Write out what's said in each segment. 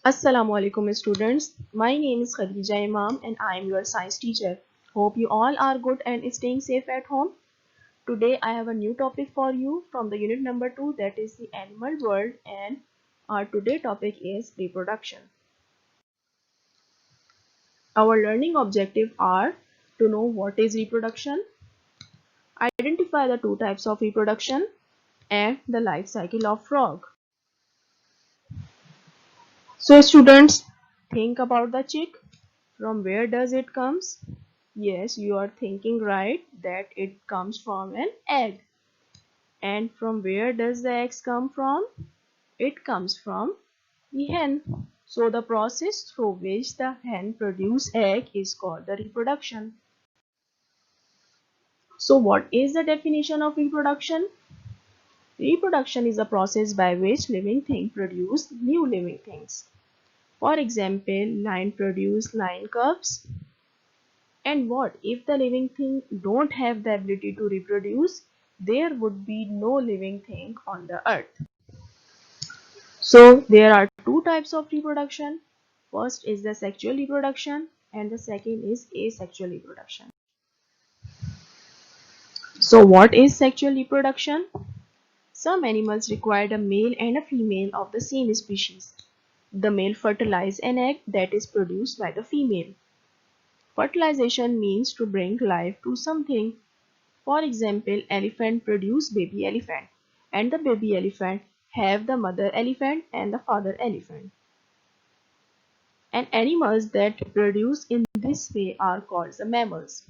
Assalamu alaikum students. My name is Khadija Imam and I am your science teacher. Hope you all are good and staying safe at home. Today I have a new topic for you from the unit number 2, that is the animal world, and our today topic is reproduction. Our learning objectives are to know what is reproduction, identify the two types of reproduction, and the life cycle of frog. So students, think about the chick. From where does it comes? Yes, you are thinking right that it comes from an egg. And from where does the eggs come from? It comes from the hen. So the process through which the hen produces egg is called the reproduction. So what is the definition of reproduction? Reproduction is a process by which living things produce new living things. For example, lion produce lion cubs. And what if the living thing don't have the ability to reproduce? There would be no living thing on the earth. So there are two types of reproduction. First is the sexual reproduction and the second is asexual reproduction. So what is sexual reproduction? Some animals require a male and a female of the same species. The male fertilizes an egg that is produced by the female. Fertilization means to bring life to something. For example, elephant produce baby elephant and the baby elephant have the mother elephant and the father elephant. And animals that reproduce in this way are called the mammals.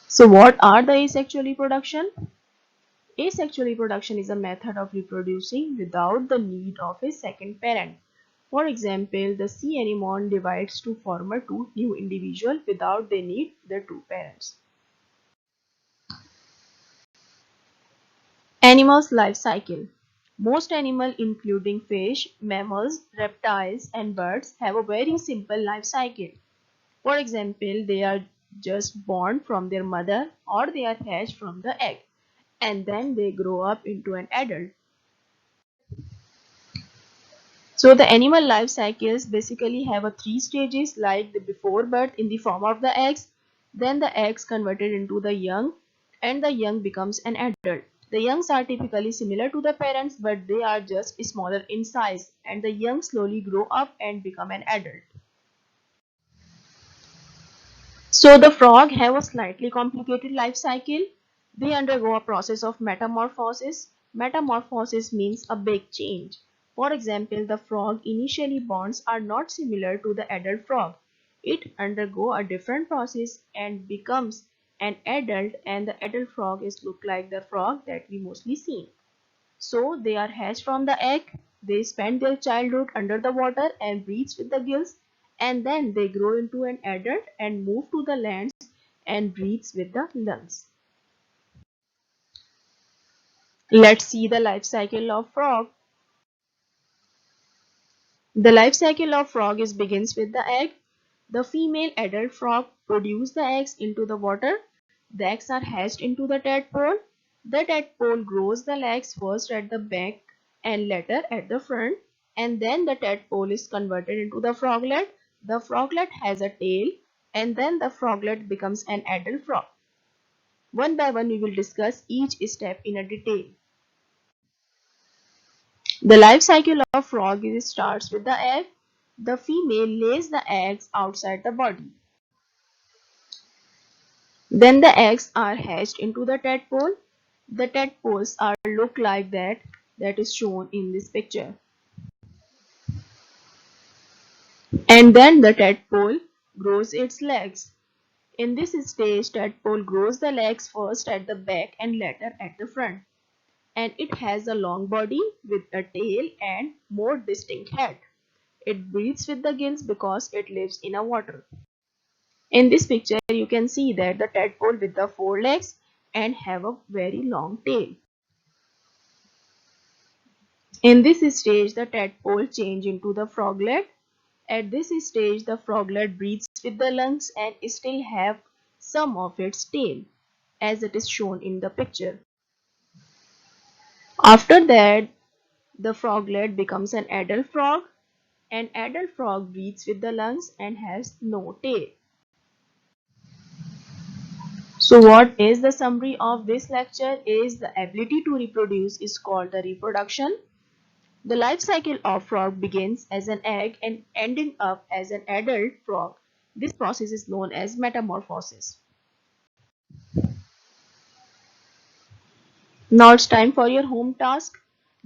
So what are the asexual reproduction? Asexual reproduction is a method of reproducing without the need of a second parent. For example, the sea anemone divides to form two new individuals without they need the two parents. Animals' life cycle. Most animals including fish, mammals, reptiles and birds have a very simple life cycle. For example, they are just born from their mother or they are hatched from the egg and then they grow up into an adult. So the animal life cycles basically have a three stages like the before birth in the form of the eggs, then the eggs converted into the young and the young becomes an adult. The youngs are typically similar to the parents but they are just smaller in size and the young slowly grow up and become an adult. So the frog have a slightly complicated life cycle. They undergo a process of metamorphosis. Metamorphosis means a big change. For example, the frog initially bonds are not similar to the adult frog. It undergo a different process and becomes an adult and the adult frog is look like the frog that we mostly see. So they are hatched from the egg, they spend their childhood under the water and breathe with the gills and then they grow into an adult and move to the lands and breathe with the lungs. Let's see the life cycle of frog. The life cycle of frog is begins with the egg. The female adult frog produces the eggs into the water. The eggs are hatched into the tadpole. The tadpole grows the legs first at the back and later at the front, and then the tadpole is converted into the froglet. The froglet has a tail and then the froglet becomes an adult frog. One by one we will discuss each step in a detail. The life cycle of frog starts with the egg. The female lays the eggs outside the body. Then the eggs are hatched into the tadpole. The tadpoles are look like that is shown in this picture. And then the tadpole grows its legs. In this stage, tadpole grows the legs first at the back and later at the front. And it has a long body with a tail and more distinct head. It breathes with the gills because it lives in a water. In this picture, you can see that the tadpole with the four legs and have a very long tail. In this stage, the tadpole change into the froglet. At this stage, the froglet breathes with the lungs and still have some of its tail, as it is shown in the picture. After that, The froglet becomes an adult frog. An adult frog breathes with the lungs and has no tail. So what is the summary of this lecture is the ability to reproduce is called the reproduction. The life cycle of frog begins as an egg and ending up as an adult frog. This process is known as metamorphosis. Now it's time for your home task.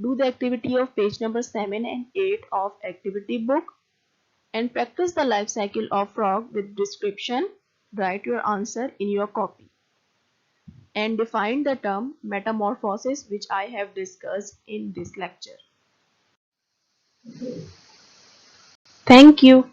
Do the activity of page number 7 and 8 of activity book and practice the life cycle of frog with description. Write your answer in your copy and define the term metamorphosis which I have discussed in this lecture. Thank you.